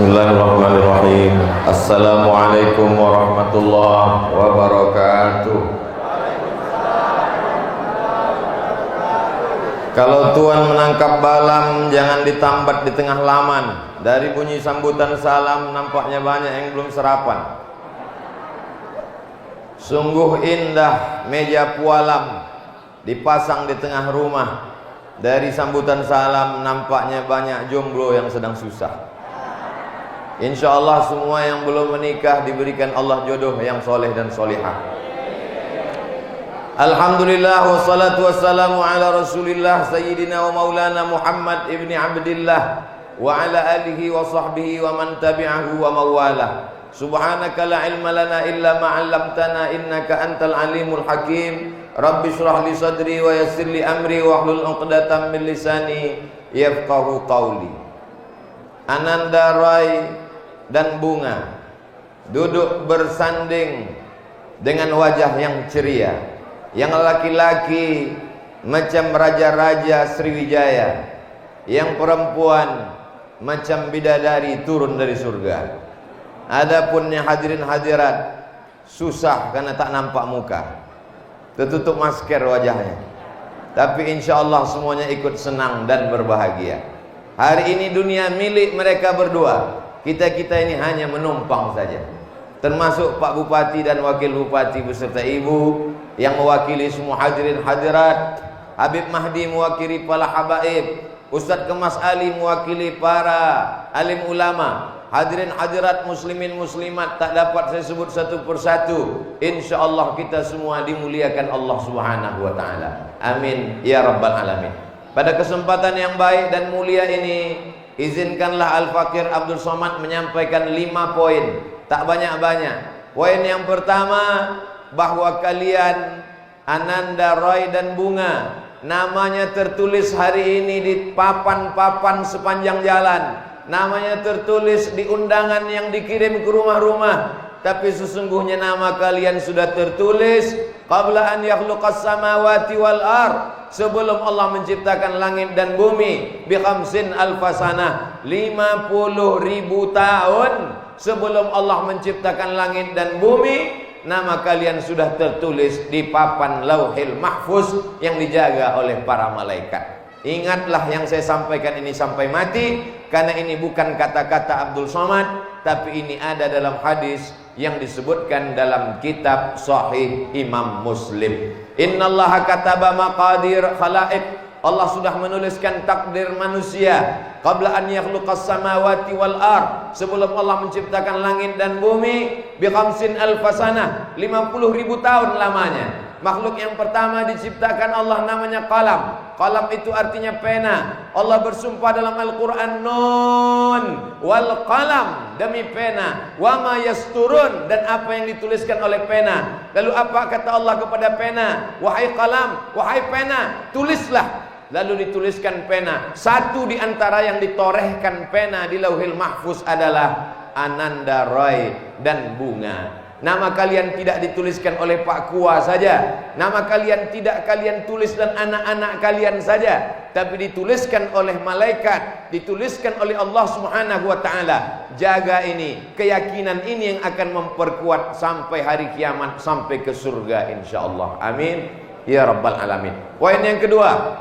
Bismillahirrahmanirrahim. Assalamualaikum warahmatullahi wabarakatuh. Kalau Tuhan menangkap balam, jangan ditambat di tengah laman. Dari bunyi sambutan salam, nampaknya banyak yang belum sarapan. Sungguh indah meja pualam dipasang di tengah rumah. Dari sambutan salam, nampaknya banyak jomblo yang sedang susah. Insya Allah semua yang belum menikah diberikan Allah jodoh yang soleh dan solihah. Alhamdulillah wassalatu wassalamu ala rasulillah sayyidina wa maulana Muhammad ibni Abdillah wa ala alihi wa sahbihi wa man tabi'ahu wa mawalah. Subhanaka la ilma lana illa ma'allamtana innaka antal alimul hakim. Rabbi shrah li sadri wa yassir li amri wa hlul uqdatam min lisani yafqahu qawli. Ananda Rai dan Bunga duduk bersanding dengan wajah yang ceria. Yang laki-laki macam raja-raja Sriwijaya, yang perempuan macam bidadari turun dari surga. Adapun yang hadirin hadirat susah karena tak nampak muka, tertutup masker wajahnya. Tapi insya Allah semuanya ikut senang dan berbahagia. Hari ini dunia milik mereka berdua. Kita ini hanya menumpang saja. Termasuk Pak Bupati dan Wakil Bupati beserta Ibu yang mewakili semua hadirin hadirat. Habib Mahdi mewakili para habaib. Ustadz Kemas Ali mewakili para alim ulama. Hadirin hadirat muslimin muslimat tak dapat saya sebut satu persatu. Insya Allah kita semua dimuliakan Allah Subhanahu wa ta'ala. Amin ya rabbal alamin. Pada kesempatan yang baik dan mulia ini, izinkanlah Al-Fakir Abdul Somad menyampaikan 5 poin. Tak banyak-banyak. Poin yang pertama, bahwa kalian Ananda, Roy dan Bunga namanya tertulis hari ini di papan-papan sepanjang jalan. Namanya tertulis di undangan yang dikirim ke rumah-rumah. Tapi sesungguhnya nama kalian sudah tertulis qabla an yakhluqas samawati wal ard, sebelum Allah menciptakan langit dan bumi, bi khamsin alfasanah, 50.000 tahun sebelum Allah menciptakan langit dan bumi, nama kalian sudah tertulis di papan Lauhil Mahfuz yang dijaga oleh para malaikat. Ingatlah yang saya sampaikan ini sampai mati, karena ini bukan kata-kata Abdul Somad, tapi ini ada dalam hadis yang disebutkan dalam kitab Sahih Imam Muslim. Innallaha kataba maqadir khalaiq, Allah sudah menuliskan takdir manusia qabla an yakhluqas samawati wal ard, sebelum Allah menciptakan langit dan bumi, bi khamsin alfasanah, 50.000 tahun lamanya. Makhluk yang pertama diciptakan Allah namanya qalam. Qalam itu artinya pena. Allah bersumpah dalam Al-Quran, Nun wal qalam, demi pena, wa ma yasturun, dan apa yang dituliskan oleh pena. Lalu apa kata Allah kepada pena? Wahai qalam, wahai pena, tulislah. Lalu dituliskan pena. Satu di antara yang ditorehkan pena di Lauhil Mahfuz adalah Ananda, Roy dan Bunga. Nama kalian tidak dituliskan oleh Pak Kua saja. Nama kalian tidak kalian tulis dan anak-anak kalian saja, tapi dituliskan oleh malaikat, dituliskan oleh Allah Subhanahu wa ta'ala. Jaga ini, keyakinan ini yang akan memperkuat sampai hari kiamat, sampai ke surga insyaallah. Amin ya rabbal alamin. Poin yang kedua,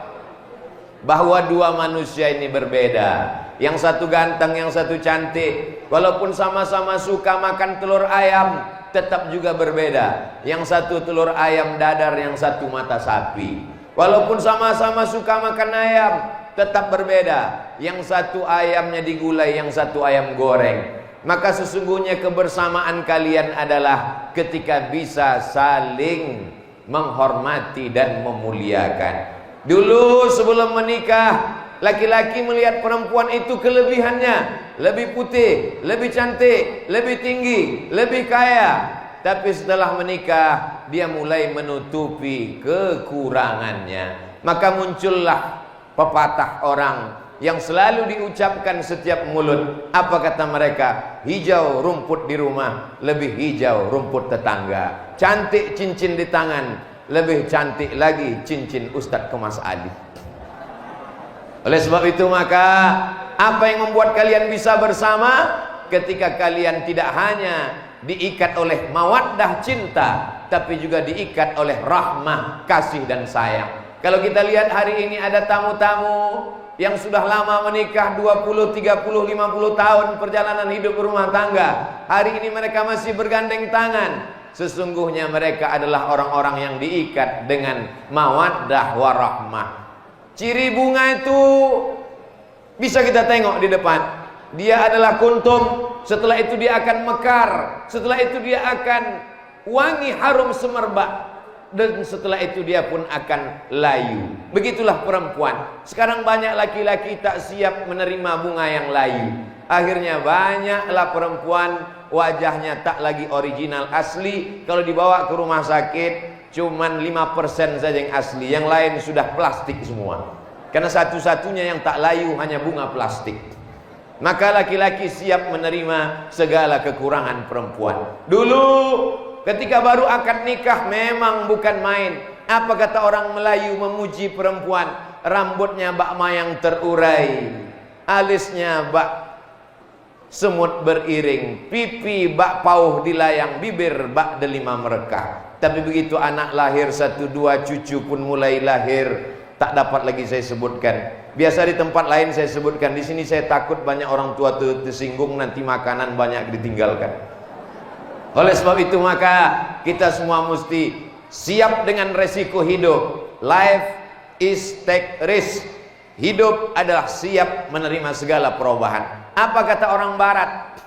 bahwa dua manusia ini berbeda. Yang satu ganteng, yang satu cantik. Walaupun sama-sama suka makan telur ayam, tetap juga berbeda. Yang satu telur ayam dadar, yang satu mata sapi. Walaupun sama-sama suka makan ayam, tetap berbeda. Yang satu ayamnya digulai, yang satu ayam goreng. Maka sesungguhnya kebersamaan kalian adalah ketika bisa saling menghormati dan memuliakan. Dulu sebelum menikah, laki-laki melihat perempuan itu kelebihannya, lebih putih, lebih cantik, lebih tinggi, lebih kaya. Tapi setelah menikah, dia mulai menutupi kekurangannya. Maka muncullah pepatah orang yang selalu diucapkan setiap mulut. Apa kata mereka? Hijau rumput di rumah, lebih hijau rumput tetangga. Cantik cincin di tangan, lebih cantik lagi cincin Ustadz Kemas Ali. Oleh sebab itu maka apa yang membuat kalian bisa bersama? ketika kalian tidak hanya diikat oleh mawaddah cinta, tapi juga diikat oleh rahmah, kasih dan sayang. Kalau kita lihat hari ini ada tamu-tamu yang sudah lama menikah 20, 30, 50 tahun perjalanan hidup rumah tangga. Hari ini mereka masih bergandeng tangan. Sesungguhnya mereka adalah orang-orang yang diikat dengan mawaddah warahmah. Ciri bunga itu bisa kita tengok di depan. Dia adalah kuntum, setelah itu dia akan mekar, setelah itu dia akan wangi harum semerbak, dan setelah itu dia pun akan layu. Begitulah perempuan. Sekarang banyak laki-laki tak siap menerima bunga yang layu. Akhirnya banyaklah perempuan wajahnya tak lagi original asli. Kalau dibawa ke rumah sakit cuman 5% saja yang asli, yang lain sudah plastik semua. Karena satu-satunya yang tak layu hanya bunga plastik. Maka laki-laki siap menerima segala kekurangan perempuan. Dulu ketika baru akad nikah memang bukan main. Apa kata orang Melayu memuji perempuan? Rambutnya bak mayang terurai, alisnya bak semut beriring, pipi bak pauh dilayang, bibir bak delima merekah. Tapi begitu anak lahir 1, 2, cucu pun mulai lahir, tak dapat lagi saya sebutkan. Biasa di tempat lain saya sebutkan, di sini saya takut banyak orang tua tersinggung, nanti makanan banyak ditinggalkan. Oleh sebab itu maka kita semua mesti siap dengan resiko hidup. Life is take risk. Hidup adalah siap menerima segala perubahan. Apa kata orang barat?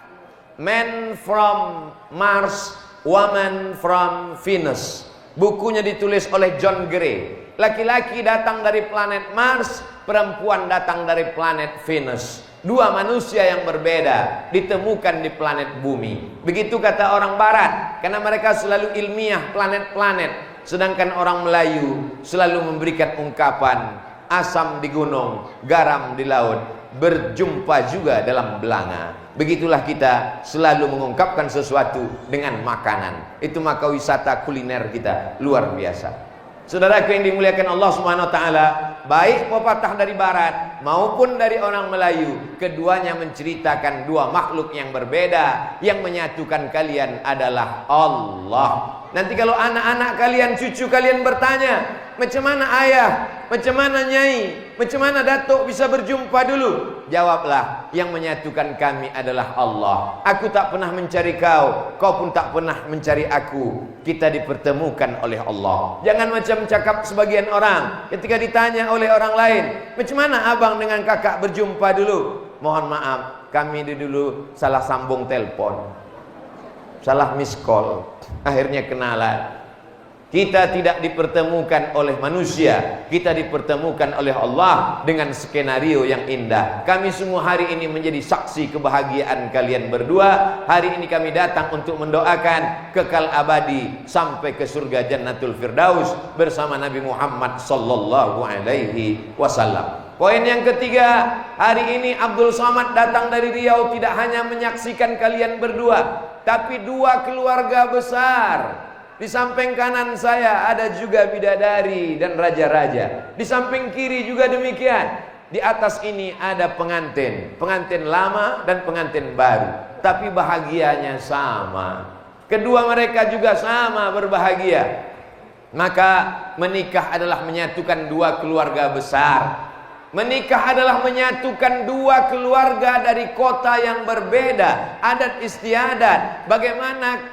Man from Mars, woman from Venus. Bukunya ditulis oleh John Gray. Laki-laki datang dari planet Mars, perempuan datang dari planet Venus. Dua manusia yang berbeda ditemukan di planet bumi. Begitu kata orang barat, karena mereka selalu ilmiah planet-planet. Sedangkan orang Melayu selalu memberikan ungkapan asam di gunung, garam di laut, berjumpa juga dalam belanga. Begitulah kita selalu mengungkapkan sesuatu dengan makanan. Itu maka wisata kuliner kita luar biasa. Saudaraku yang dimuliakan Allah Subhanahu wa taala, baik pepatah dari barat maupun dari orang Melayu, keduanya menceritakan dua makhluk yang berbeda. Yang menyatukan kalian adalah Allah. Nanti kalau anak-anak kalian, cucu kalian bertanya, macam mana ayah, macam mana nyai, macam mana datuk bisa berjumpa dulu? Jawablah, yang menyatukan kami adalah Allah. Aku tak pernah mencari kau, kau pun tak pernah mencari aku. Kita dipertemukan oleh Allah. Jangan macam cakap sebagian orang ketika ditanya oleh orang lain, macam mana abang dengan kakak berjumpa dulu? Mohon maaf, kami dulu salah sambung telepon, salah miss call, akhirnya kenalan. Kita tidak dipertemukan oleh manusia, kita dipertemukan oleh Allah dengan skenario yang indah. Kami semua hari ini menjadi saksi kebahagiaan kalian berdua. Hari ini kami datang untuk mendoakan kekal abadi sampai ke surga Jannatul Firdaus bersama Nabi Muhammad sallallahu alaihi wasallam. Poin yang ketiga, hari ini Abdul Somad datang dari Riau tidak hanya menyaksikan kalian berdua, tapi dua keluarga besar. Di samping kanan saya ada juga bidadari dan raja-raja. Di samping kiri juga demikian. Di atas ini ada pengantin, pengantin lama dan pengantin baru, tapi bahagianya sama. Kedua mereka juga sama berbahagia. Maka menikah adalah menyatukan dua keluarga besar. Menikah adalah menyatukan dua keluarga dari kota yang berbeda, adat istiadat, bagaimana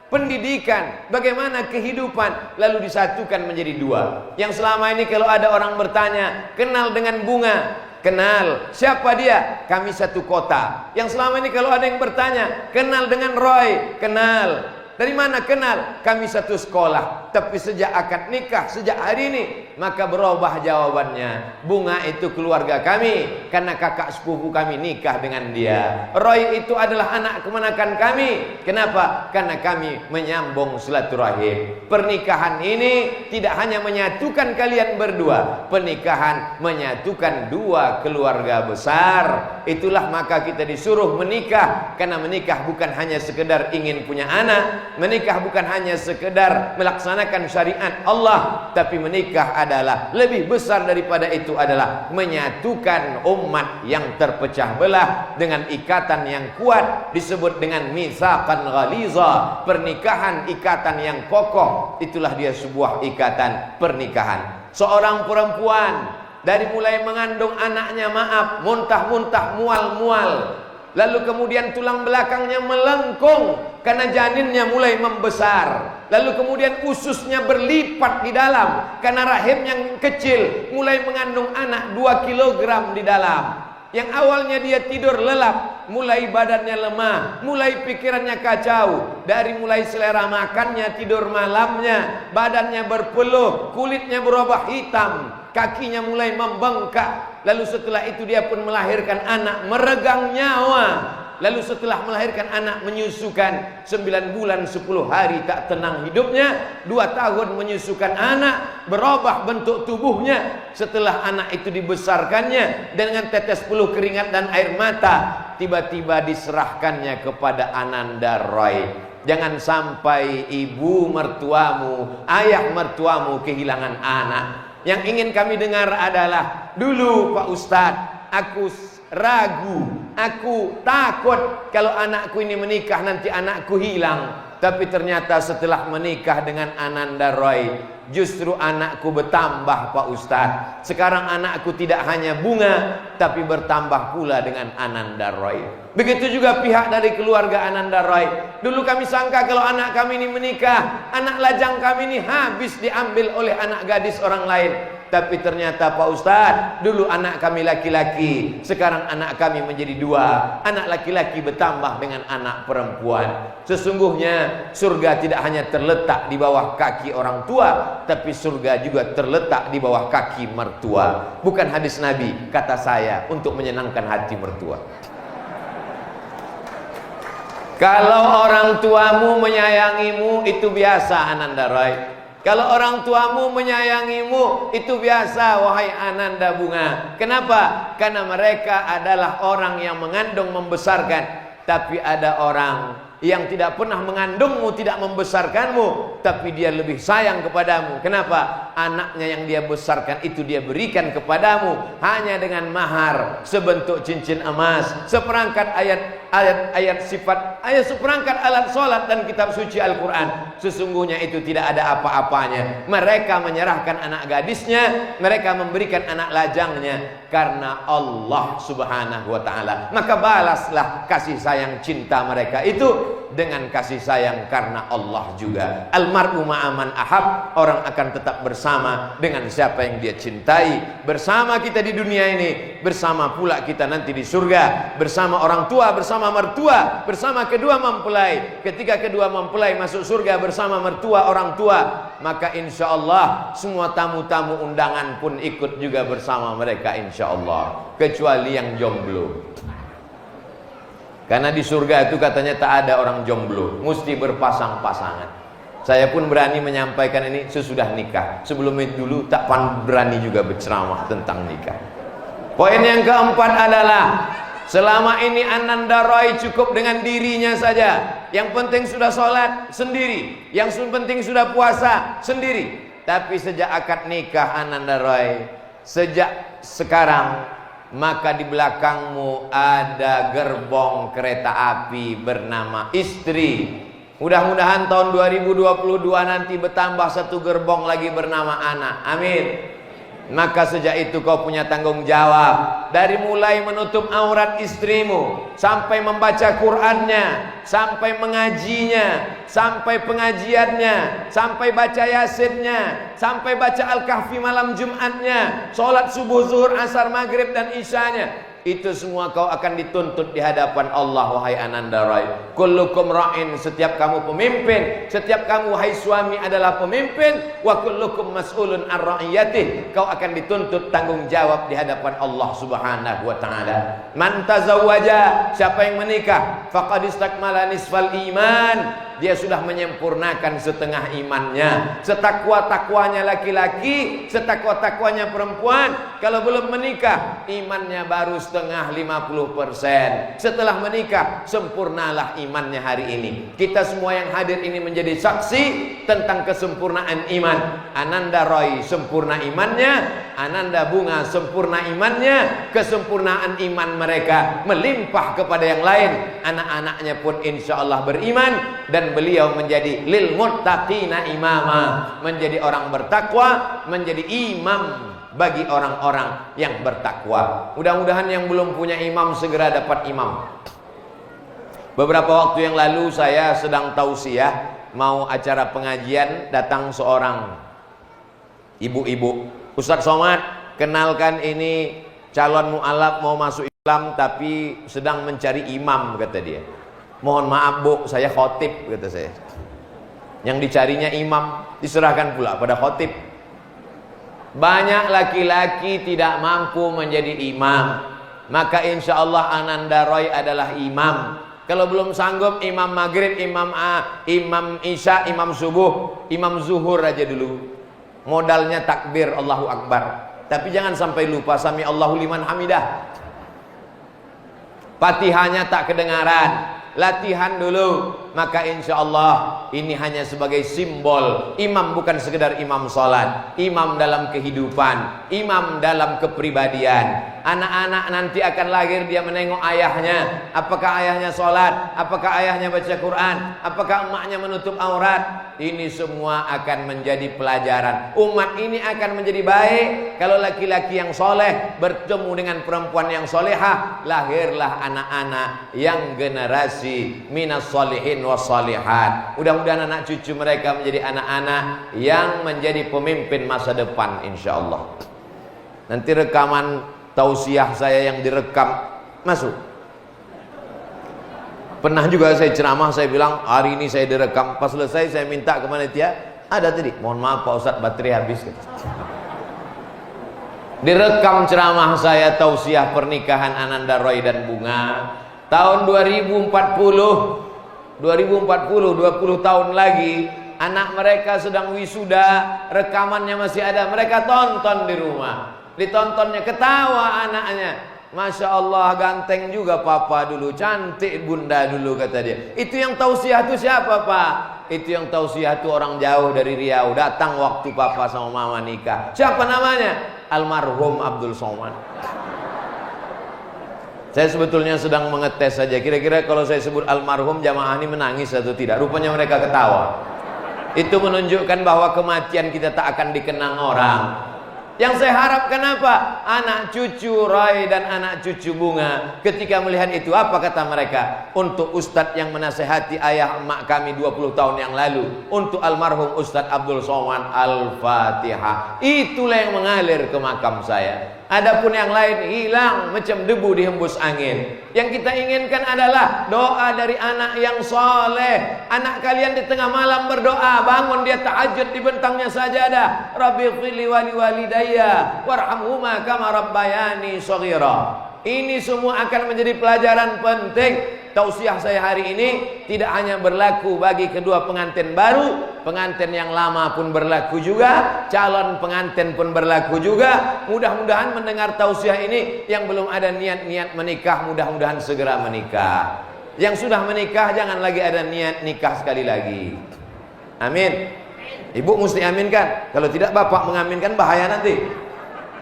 pendidikan, bagaimana kehidupan, lalu disatukan menjadi dua. Yang selama ini kalau ada orang bertanya, kenal dengan bunga, kenal. Siapa dia? Kami satu kota. Yang selama ini kalau ada yang bertanya, kenal dengan Roy, kenal. Dari mana kenal? Kami satu sekolah. Tapi sejak akad nikah, sejak hari ini, maka berubah jawabannya. Bunga itu keluarga kami, karena kakak sepupu kami nikah dengan dia. Roy itu adalah anak kemenakan kami. Kenapa? Karena kami menyambung silaturahim. Pernikahan ini tidak hanya menyatukan kalian berdua, pernikahan menyatukan dua keluarga besar. Itulah maka kita disuruh menikah, karena menikah bukan hanya sekedar ingin punya anak. Menikah bukan hanya sekedar melaksanakan melaksanakan syariat Allah. Tapi menikah adalah lebih besar daripada itu, adalah menyatukan umat yang terpecah belah dengan ikatan yang kuat, disebut dengan mitsaqan ghaliza, pernikahan ikatan yang kokoh. Itulah dia sebuah ikatan pernikahan. Seorang perempuan dari mulai mengandung anaknya, maaf, muntah-muntah, mual-mual, lalu kemudian tulang belakangnya melengkung karena janinnya mulai membesar, lalu kemudian ususnya berlipat di dalam karena rahim yang kecil mulai mengandung anak 2 kilogram di dalam. Yang awalnya dia tidur lelap, mulai badannya lemah, mulai pikirannya kacau. Dari mulai selera makannya, tidur malamnya, badannya berpeluh, kulitnya berubah hitam, kakinya mulai membengkak. Lalu setelah itu dia pun melahirkan anak, meregang nyawa. Lalu setelah melahirkan anak, menyusukan 9 bulan 10 hari tak tenang hidupnya. 2 tahun menyusukan anak, berubah bentuk tubuhnya. Setelah anak itu dibesarkannya dengan tetes peluh keringat dan air mata, tiba-tiba diserahkannya kepada Ananda Roy. Jangan sampai ibu mertuamu, ayah mertuamu kehilangan anak. Yang ingin kami dengar adalah, dulu Pak Ustadz, aku ragu, aku takut kalau anakku ini menikah nanti anakku hilang. Tapi ternyata setelah menikah dengan Ananda Roy, justru anakku bertambah Pak Ustadz. Sekarang anakku tidak hanya bunga, tapi bertambah pula dengan Ananda Roy. Begitu juga pihak dari keluarga Ananda Roy. Dulu kami sangka kalau anak kami ini menikah, anak lajang kami ini habis diambil oleh anak gadis orang lain. Tapi ternyata Pak Ustadz, dulu anak kami laki-laki, sekarang anak kami menjadi 2. Anak laki-laki bertambah dengan anak perempuan. Sesungguhnya surga tidak hanya terletak di bawah kaki orang tua, tapi surga juga terletak di bawah kaki mertua. Bukan hadis Nabi, kata saya, untuk menyenangkan hati mertua. Kalau orang tuamu menyayangimu, itu biasa Ananda Roy. Kalau orang tuamu menyayangimu, itu biasa wahai Ananda Bunga. Kenapa? Karena mereka adalah orang yang mengandung membesarkan. Tapi ada orang yang tidak pernah mengandungmu, tidak membesarkanmu, tapi dia lebih sayang kepadamu. Kenapa? Anaknya yang dia besarkan itu dia berikan kepadamu hanya dengan mahar sebentuk cincin emas, seperangkat ayat sifat, seperangkat alat sholat dan kitab suci Al-Quran. Sesungguhnya itu tidak ada apa-apanya. Mereka menyerahkan anak gadisnya, mereka memberikan anak lajangnya karena Allah Subhanahu wa ta'ala. Maka balaslah kasih sayang cinta mereka itu dengan kasih sayang karena Allah juga. Almar'u ma'aman ahab, orang akan tetap bersama dengan siapa yang dia cintai. Bersama kita di dunia ini, bersama pula kita nanti di surga. Bersama orang tua, bersama mertua, bersama kedua mempelai. Ketika kedua mempelai masuk surga bersama mertua orang tua, maka insya Allah semua tamu-tamu undangan pun ikut juga bersama mereka insya Allah, kecuali yang jomblo. Karena di surga itu katanya tak ada orang jomblo, mesti berpasang-pasangan. Saya pun berani menyampaikan ini sesudah nikah. Sebelum itu dulu tak berani juga berceramah tentang nikah. Poin yang keempat adalah, selama ini Ananda Roy cukup dengan dirinya saja. Yang penting sudah sholat sendiri, yang penting sudah puasa sendiri. Tapi sejak akad nikah Ananda Roy, sejak sekarang, maka di belakangmu ada gerbong kereta api bernama istri. Mudah-mudahan tahun 2022 nanti bertambah 1 gerbong lagi bernama anak. Amin. Maka sejak itu kau punya tanggung jawab. Dari mulai menutup aurat istrimu, sampai membaca Qur'annya, sampai mengajinya, sampai pengajiannya, sampai baca yasinnya, sampai baca Al-Kahfi malam Jumatnya, sholat subuh, zuhur, asar, maghrib dan isyanya. Itu semua kau akan dituntut di hadapan Allah wahai Ananda Roy. Kullukum ra'in, setiap kamu pemimpin, setiap kamu wahai suami adalah pemimpin. Wa kullukum mas'ulun ar ra'iyatih, kau akan dituntut tanggung jawab di hadapan Allah Subhanahu wa ta'ala. Man tazawwaja, siapa yang menikah, faqad istakmala nisfal iman, dia sudah menyempurnakan setengah imannya. Setakwa-takwanya laki-laki, setakwa-takwanya perempuan, kalau belum menikah imannya baru setengah 50%. Setelah menikah sempurnalah imannya hari ini. Kita semua yang hadir ini menjadi saksi tentang kesempurnaan iman. Ananda Roy sempurna imannya, Ananda Bunga sempurna imannya. Kesempurnaan iman mereka melimpah kepada yang lain. Anak-anaknya pun insya Allah beriman, dan beliau menjadi lil muttaqina imama, menjadi orang bertakwa, menjadi imam bagi orang-orang yang bertakwa. Mudah-mudahan yang belum punya imam segera dapat imam. Beberapa waktu yang lalu saya sedang tausiah, mau acara pengajian, datang seorang ibu-ibu. Ustadz Somad, kenalkan ini calon mu'alaf mau masuk Islam tapi sedang mencari imam, kata dia. Mohon maaf bu, saya khotib, kata saya. Yang dicarinya imam, diserahkan pula pada khotib. Banyak laki-laki tidak mampu menjadi imam, maka insya Allah Ananda Roy adalah imam. Kalau belum sanggup imam maghrib, imam isya, imam subuh, imam zuhur aja dulu. Modalnya takbir Allahu Akbar. Tapi jangan sampai lupa sami Allahu liman hamidah. Fatihahnya tak kedengaran. Latihan dulu. Maka insya Allah ini hanya sebagai simbol. Imam bukan sekedar imam sholat, imam dalam kehidupan, imam dalam kepribadian. Anak-anak nanti akan lahir, dia menengok ayahnya. Apakah ayahnya sholat? Apakah ayahnya baca Quran? Apakah emaknya menutup aurat? Ini semua akan menjadi pelajaran. Umat ini akan menjadi baik kalau laki-laki yang soleh bertemu dengan perempuan yang solehah. Lahirlah anak-anak yang generasi minas solihin wassalihat. Mudah-mudahan anak cucu mereka menjadi anak-anak yang menjadi pemimpin masa depan insyaallah. Nanti rekaman tausiah saya yang direkam masuk. Pernah juga saya ceramah, saya bilang hari ini saya direkam. Pas selesai saya minta ke panitia, ada tadi, mohon maaf Pak Ustadz baterai habis. Direkam ceramah saya tausiah pernikahan Ananda Roy dan Bunga tahun 2040. 20 tahun lagi, anak mereka sedang wisuda, rekamannya masih ada, mereka tonton di rumah. Ditontonnya, ketawa anaknya, Masya Allah ganteng juga papa dulu, cantik bunda dulu, kata dia. Itu yang tausiah itu siapa pak? Itu yang tausiah itu orang jauh dari Riau, datang waktu papa sama mama nikah. Siapa namanya? Almarhum Abdul Somad. Saya sebetulnya sedang mengetes saja, kira-kira kalau saya sebut almarhum jamaah ini menangis atau tidak. Rupanya mereka ketawa. Itu menunjukkan bahwa kematian kita tak akan dikenang orang. Yang saya harapkan apa? Anak cucu Roy dan anak cucu Bunga ketika melihat itu, apa kata mereka? Untuk Ustadz yang menasehati ayah emak kami 20 tahun yang lalu, untuk almarhum Ustadz Abdul Somad, Al-Fatihah. Itulah yang mengalir ke makam saya. Adapun yang lain hilang macam debu dihembus angin. Yang kita inginkan adalah doa dari anak yang soleh. Anak kalian di tengah malam berdoa, bangun dia tahajud di bentangnya sajadah. Rabbighfirli wa liwalidayya warhamhuma kama rabbayani shaghira. Ini semua akan menjadi pelajaran penting. Tausiah saya hari ini tidak hanya berlaku bagi kedua pengantin baru, pengantin yang lama pun berlaku juga, calon pengantin pun berlaku juga. Mudah-mudahan mendengar tausiah ini yang belum ada niat-niat menikah, mudah-mudahan segera menikah. Yang sudah menikah jangan lagi ada niat nikah sekali lagi. Amin. Ibu mesti aminkan. Kalau tidak bapak mengaminkan bahaya nanti.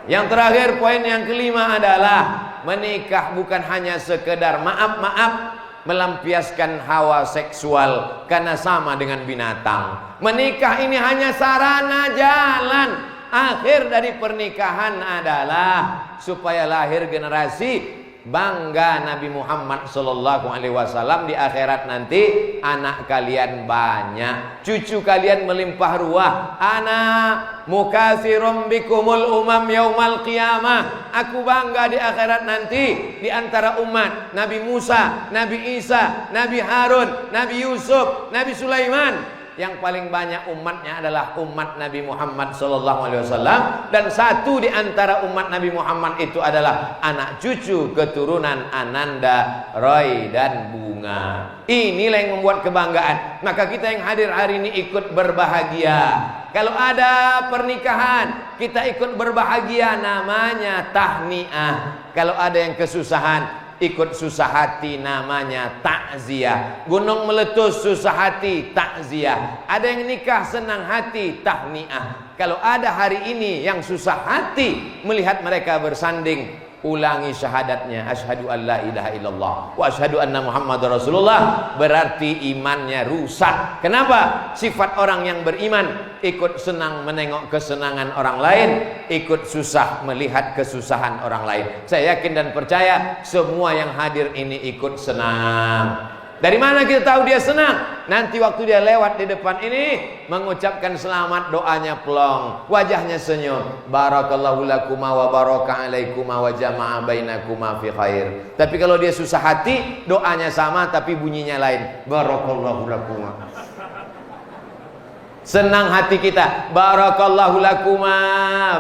Yang terakhir, poin yang kelima adalah menikah bukan hanya sekedar maaf-maaf melampiaskan hawa seksual karena sama dengan binatang. Menikah ini hanya sarana jalan. Akhir dari pernikahan adalah supaya lahir generasi bangga Nabi Muhammad sallallahu alaihi wasallam. Di akhirat nanti anak kalian banyak, cucu kalian melimpah ruah. Ana mukatsirum bikumul umam yaumal qiyamah. Aku bangga di akhirat nanti di antara umat Nabi Musa, Nabi Isa, Nabi Harun, Nabi Yusuf, Nabi Sulaiman. yang paling banyak umatnya adalah umat Nabi Muhammad SAW, dan satu di antara umat Nabi Muhammad itu adalah anak cucu keturunan Ananda, Roy dan Bunga. Inilah yang membuat kebanggaan. Maka kita yang hadir hari ini ikut berbahagia. Kalau ada pernikahan, kita ikut berbahagia, namanya tahniah. Kalau ada yang kesusahan, ikut susah hati, namanya takziah. Gunung meletus, susah hati, takziah. Ada yang nikah senang hati, tahniah. Kalau ada hari ini yang susah hati melihat mereka bersanding, ulangi syahadatnya, asyhadu an la ilaha illallah wa asyhadu anna muhammadar rasulullah. Berarti imannya rusak. Kenapa? Sifat orang yang beriman ikut senang menengok kesenangan orang lain, ikut susah melihat kesusahan orang lain. Saya yakin dan percaya semua yang hadir ini ikut senang. Dari mana kita tahu dia senang? Nanti waktu dia lewat di depan ini, mengucapkan selamat, doanya plong, wajahnya senyum. Barakallahu lakuma wa baraka alaikuma wa jama'a bainakuma fi khair. Tapi kalau dia susah hati, doanya sama tapi bunyinya lain. Barakallahu lakuma. Senang hati kita, barakallahu lakuma,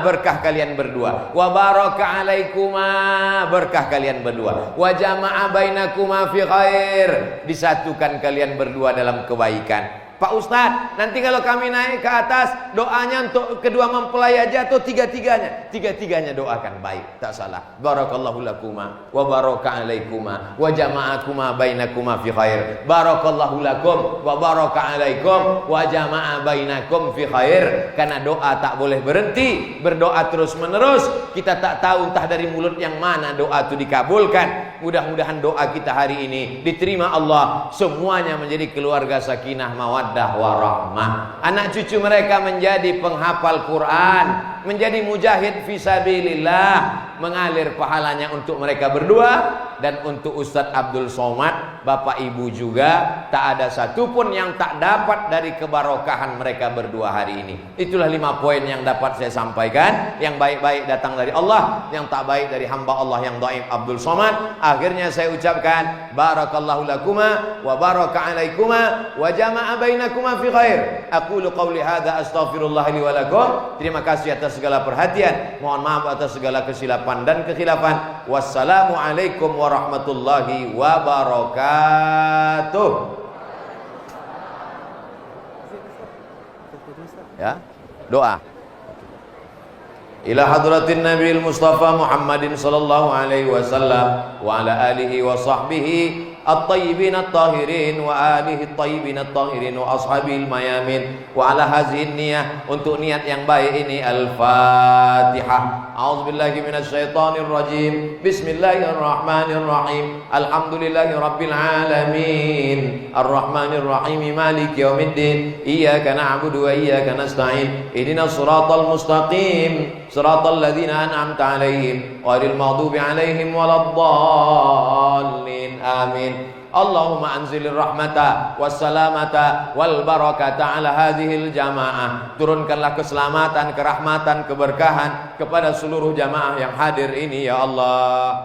berkah kalian berdua. Wa baraka alaikuma, berkah kalian berdua. Wa jama'a bainakuma fi khair, disatukan kalian berdua dalam kebaikan. Pak Ustadz, nanti kalau kami naik ke atas, doanya untuk kedua mempelai aja atau tiga-tiganya? Tiga-tiganya doakan, baik, tak salah. Barakallahu lakuma wa baraka alaikuma wa jama'akuma bainakuma fi khair. Barakallahu lakum wa baraka alaikum wa jama'a bainakum fi khair. Karena doa tak boleh berhenti, berdoa terus menerus. Kita tak tahu entah dari mulut yang mana doa itu dikabulkan. Mudah-mudahan doa kita hari ini diterima Allah. Semuanya menjadi keluarga sakinah mawaddah warahmah. Anak cucu mereka menjadi penghafal Quran, menjadi mujahid fisabilillah, mengalir pahalanya untuk mereka berdua dan untuk Ustadz Abdul Somad, Bapak Ibu juga. Tak ada satupun yang tak dapat dari kebarokahan mereka berdua hari ini. Itulah 5 poin yang dapat saya sampaikan. Yang baik-baik datang dari Allah, yang tak baik dari hamba Allah yang dhaif Abdul Somad. Akhirnya saya ucapkan barakallahu lakuma wa baraka alaikuma wa jama'a bainakuma fi khair. Aqulu qawli hadza astaghfirullah li wa lakum. Terima kasih atas segala perhatian. Mohon maaf atas segala kesilapan dan kekhilafan. Wassalamualaikum warahmatullahi wabarakatuh. Ya, doa. Ila hadratin Nabiil Mustafa Muhammadin sallallahu alaihi wasallam wa ala alihi wa sahbihi at-tayyibin at-tahirin wa alihi at-tayyibin at-tahirin wa ashabil mayamin wa ala hazihi niyah. Untuk niat yang baik ini Al-Fatihah. A'udzubillahi minasyaitonir rajim. Bismillahirrahmanirrahim. Alhamdulillahi rabbil alamin. Arrahmanir rahim. Maliki yaumiddin. Iyyaka na'budu wa iyyaka nasta'in. Ihdinas siratal mustaqim. Siratal ladzina an'amta 'alaihim ghairil maghdubi 'alaihim waladdallin. Amin. Allahumma anzilir rahmata wassalamata wal barakata ala hadhil jamaah. Turunkanlah keselamatan, kerahmatan, keberkahan kepada seluruh jamaah yang hadir ini ya Allah.